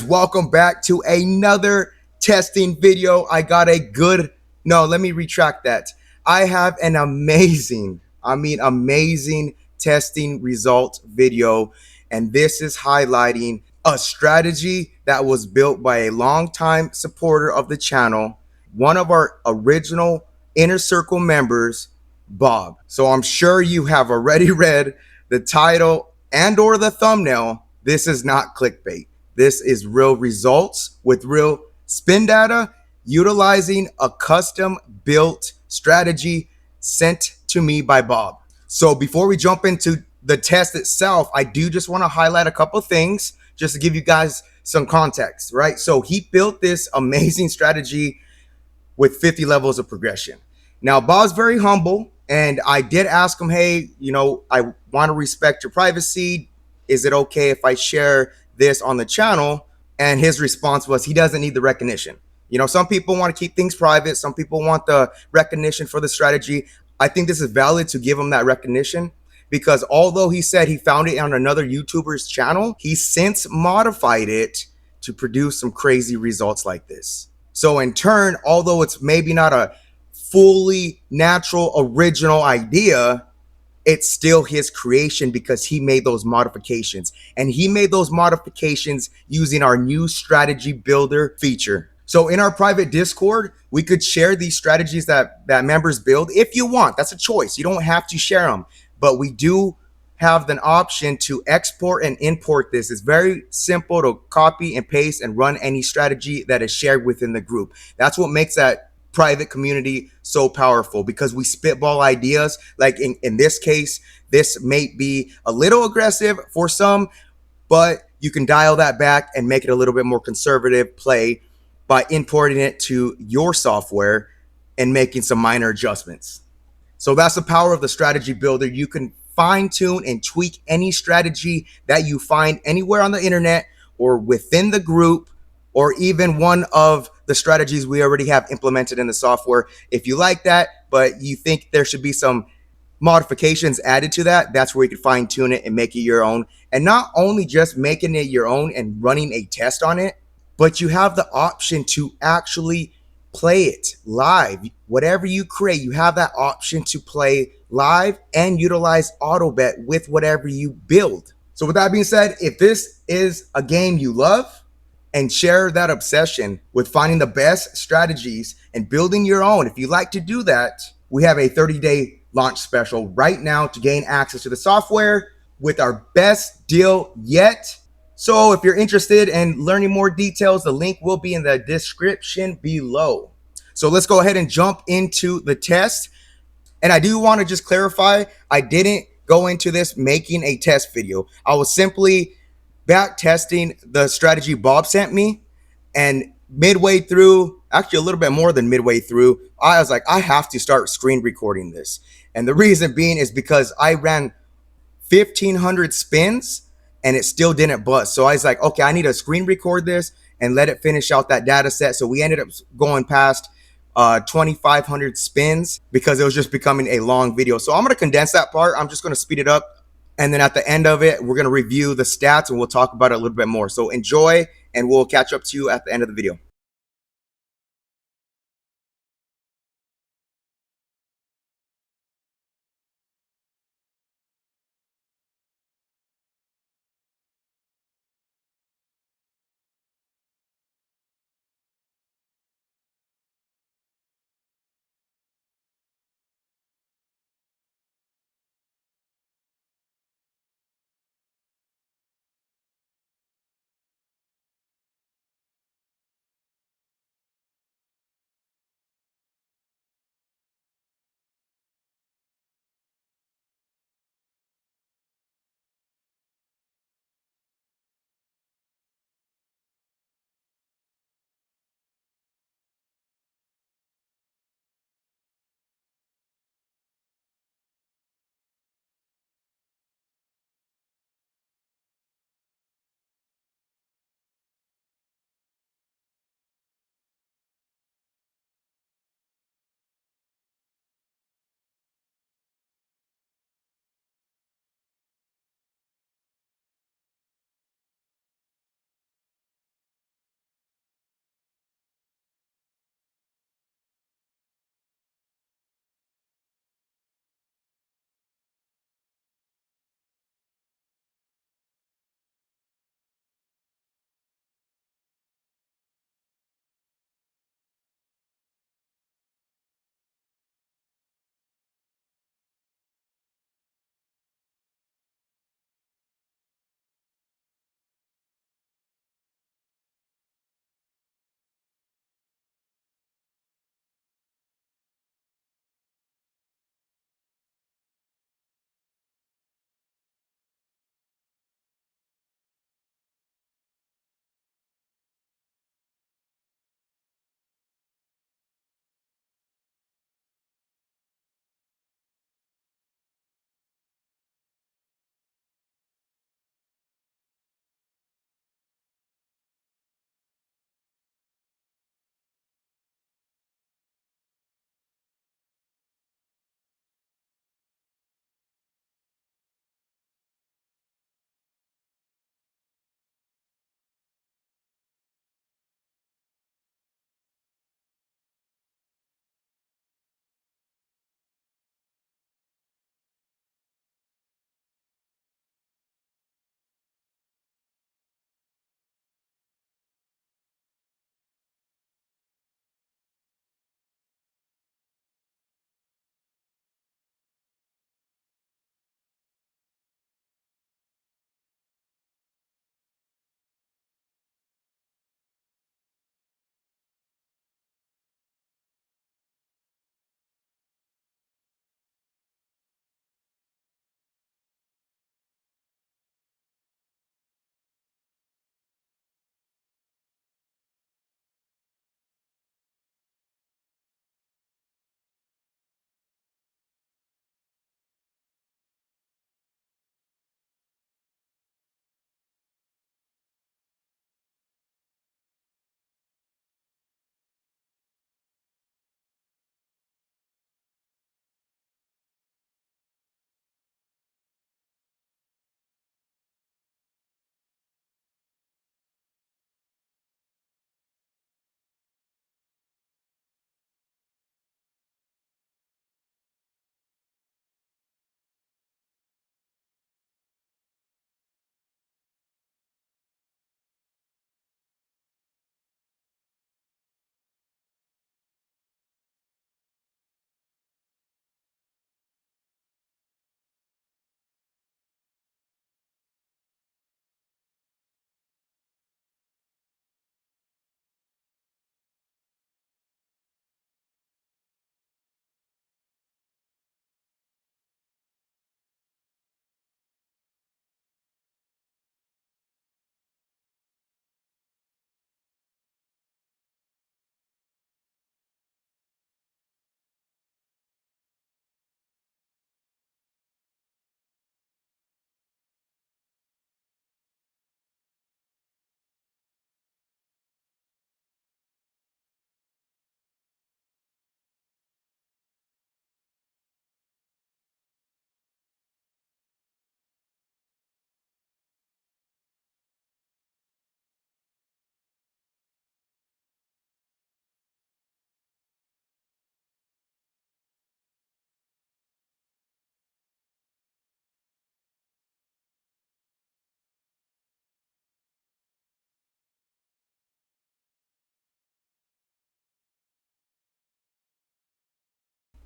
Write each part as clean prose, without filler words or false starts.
Welcome back to another testing video. I got a good, no, let me retract that. I have an amazing testing result video, and this is highlighting a strategy that was built by a longtime supporter of the channel, one of our original Inner Circle members, Bob. So I'm sure you have already read the title and or the thumbnail. This is not clickbait. This is real results with real spin data utilizing a custom built strategy sent to me by Bob. So before we jump into the test itself, I do just want to highlight a couple things just to give you guys some context, right? So he built this amazing strategy with 50 levels of progression. Now, Bob's very humble, and I did ask him, hey, I want to respect your privacy. Is it okay if I share this on the channel? And his response was he doesn't need the recognition. Some people want to keep things private. Some people want the recognition for the strategy. I think this is valid to give him that recognition because although he said he found it on another YouTuber's channel, he since modified it to produce some crazy results like this. So in turn, although it's maybe not a fully natural original idea, it's still his creation because he made those modifications. And he made those modifications using our new strategy builder feature. So in our private Discord, we could share these strategies that members build if you want. That's a choice. You don't have to share them. But we do have an option to export and import this. It's very simple to copy and paste and run any strategy that is shared within the group. That's what makes that private community so powerful because we spitball ideas. Like in this case, this may be a little aggressive for some, but you can dial that back and make it a little bit more conservative play by importing it to your software and making some minor adjustments. So that's the power of the strategy builder. You can fine tune and tweak any strategy that you find anywhere on the internet or within the group, or even one of the strategies we already have implemented in the software. If you like that, but you think there should be some modifications added to that, that's where you can fine tune it and make it your own. And not only just making it your own and running a test on it, but you have the option to actually play it live. Whatever you create, you have that option to play live and utilize auto bet with whatever you build. So with that being said, if this is a game you love and share that obsession with finding the best strategies and building your own, if you like to do that, we have a 30-day launch special right now to gain access to the software with our best deal yet. So if you're interested in learning more details, the link will be in the description below. So let's go ahead and jump into the test. And I do want to just clarify, I didn't go into this making a test video. I was simply back testing the strategy Bob sent me. And midway through, actually a little bit more than midway through, I was like, I have to start screen recording this. And the reason being is because I ran 1,500 spins and it still didn't bust. So I was like, okay, I need to screen record this and let it finish out that data set. So we ended up going past 2,500 spins because it was just becoming a long video. So I'm going to condense that part. I'm just going to speed it up. And then at the end of it, we're going to review the stats and we'll talk about it a little bit more. So enjoy, and we'll catch up to you at the end of the video.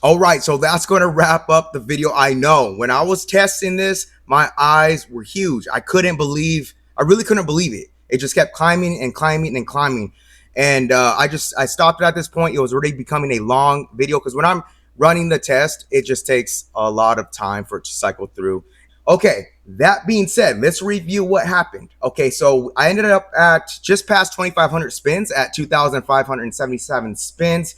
All right, so that's going to wrap up the video. I know when I was testing this, my eyes were huge. I really couldn't believe it. It just kept climbing and climbing and climbing. And I stopped it at this point. It was already becoming a long video because when I'm running the test, it just takes a lot of time for it to cycle through. Okay, that being said, let's review what happened. Okay, so I ended up at just past 2,500 spins at 2,577 spins.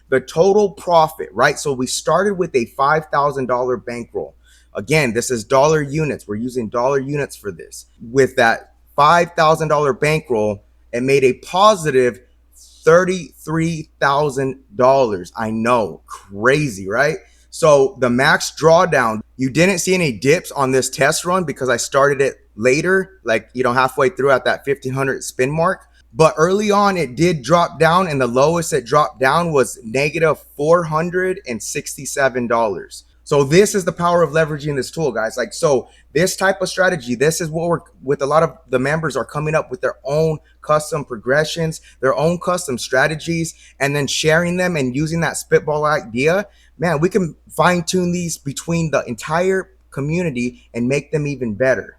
The total profit, right? So we started with a $5,000 bankroll. Again, this is dollar units. We're using dollar units for this. With that $5,000 bankroll, it made a positive $33,000. I know, crazy, right? So the max drawdown, you didn't see any dips on this test run because I started it later, like, halfway through at that 1,500 spin mark. But early on, it did drop down, and the lowest it dropped down was negative $467. So this is the power of leveraging this tool, guys. Like, so this type of strategy, this is what we're with. A lot of the members are coming up with their own custom progressions, their own custom strategies, and then sharing them and using that spitball idea. Man, we can fine tune these between the entire community and make them even better,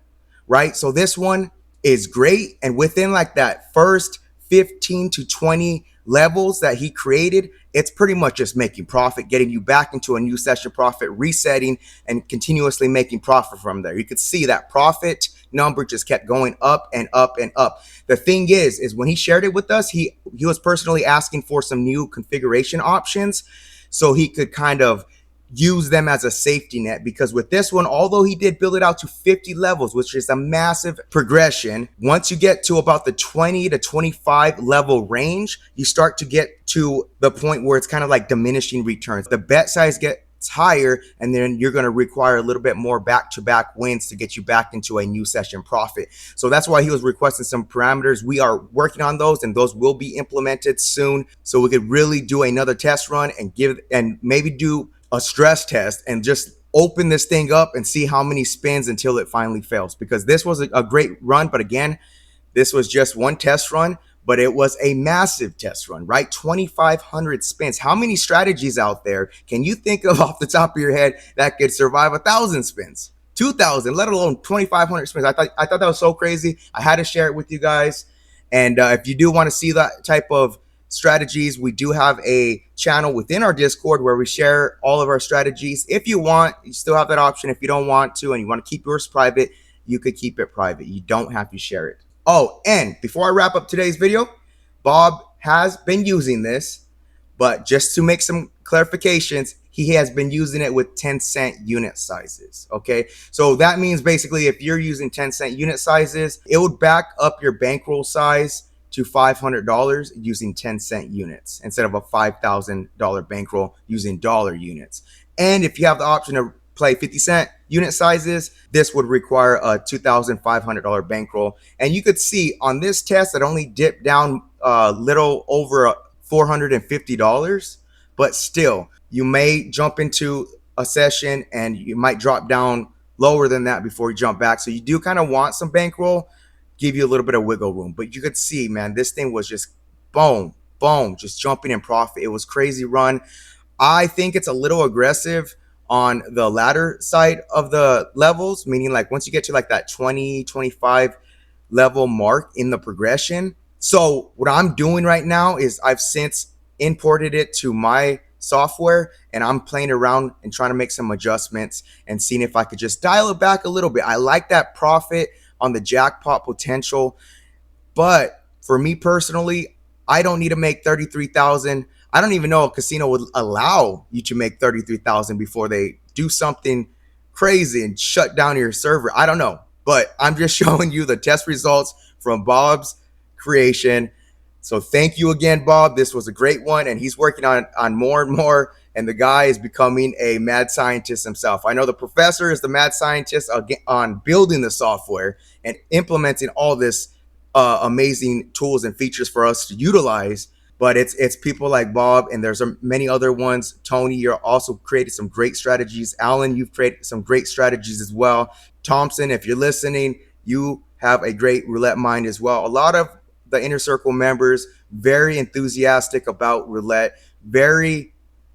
right? So this one is great. And within like that first 15 to 20 levels that he created, it's pretty much just making profit, getting you back into a new session profit, resetting, and continuously making profit from there. You could see that profit number just kept going up and up and up. The thing is when he shared it with us, he was personally asking for some new configuration options so he could kind of use them as a safety net, because with this one, although he did build it out to 50 levels, which is a massive progression, once you get to about the 20 to 25 level range, you start to get to the point where it's kind of like diminishing returns. The bet size gets higher, and then you're going to require a little bit more back-to-back wins to get you back into a new session profit. So that's why he was requesting some parameters. We are working on those, and those will be implemented soon, so we could really do another test run and maybe do a stress test and just open this thing up and see how many spins until it finally fails. Because this was a great run, but again, this was just one test run, but it was a massive test run, right? 2,500 spins. How many strategies out there can you think of off the top of your head that could survive 1,000 spins, 2,000, let alone 2,500 spins? I thought that was so crazy. I had to share it with you guys. And if you do want to see that type of strategies, we do have a channel within our Discord where we share all of our strategies. If you want, you still have that option. If you don't want to and you want to keep yours private, you could keep it private. You don't have to share it. Oh, and before I wrap up today's video, Bob has been using this, but just to make some clarifications, he has been using it with 10-cent unit sizes. Okay, so that means basically if you're using 10-cent unit sizes, it would back up your bankroll size to $500 using 10-cent units instead of a $5,000 bankroll using dollar units. And if you have the option to play 50-cent unit sizes, this would require a $2,500 bankroll. And you could see on this test, it only dipped down a little over $450, but still, you may jump into a session and you might drop down lower than that before you jump back. So you do kind of want some bankroll, give you a little bit of wiggle room. But you could see, man, this thing was just boom, boom, just jumping in profit. It was crazy run. I think it's a little aggressive on the latter side of the levels, meaning like once you get to like that 20, 25 level mark in the progression. So what I'm doing right now is I've since imported it to my software and I'm playing around and trying to make some adjustments and seeing if I could just dial it back a little bit. I like that profit on the jackpot potential, but for me personally, I don't need to make 33,000. I don't even know a casino would allow you to make 33,000 before they do something crazy and shut down your server. I don't know, but I'm just showing you the test results from Bob's creation. So thank you again, Bob. This was a great one, and he's working on more and more, and the guy is becoming a mad scientist himself. I know the professor is the mad scientist on building the software and implementing all this amazing tools and features for us to utilize. But it's people like Bob, and there's many other ones. Tony, you're also created some great strategies. Alan, you've created some great strategies as well. Thompson, if you're listening, you have a great roulette mind as well. A lot of the Inner Circle members, very enthusiastic about roulette, very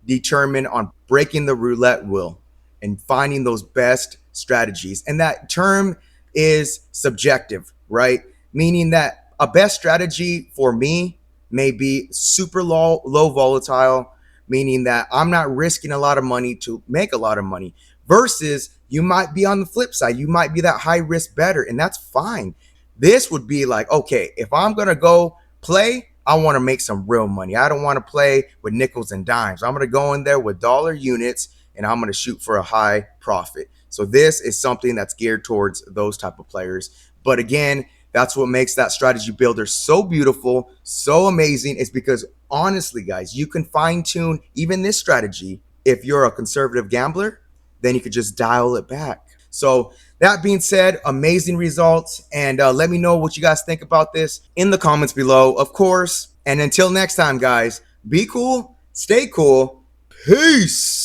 determined on breaking the roulette wheel and finding those best strategies. And that term is subjective, right? Meaning that a best strategy for me may be super low volatile, meaning that I'm not risking a lot of money to make a lot of money, versus you might be on the flip side. You might be that high risk better, and that's fine. This would be like, okay, if I'm going to go play, I want to make some real money. I don't want to play with nickels and dimes. I'm going to go in there with dollar units and I'm going to shoot for a high profit. So this is something that's geared towards those type of players. But again, that's what makes that strategy builder so beautiful, so amazing, is because honestly, guys, you can fine tune even this strategy. If you're a conservative gambler, then you could just dial it back. So that being said, amazing results. And let me know what you guys think about this in the comments below, of course. And until next time, guys, be cool, stay cool. Peace.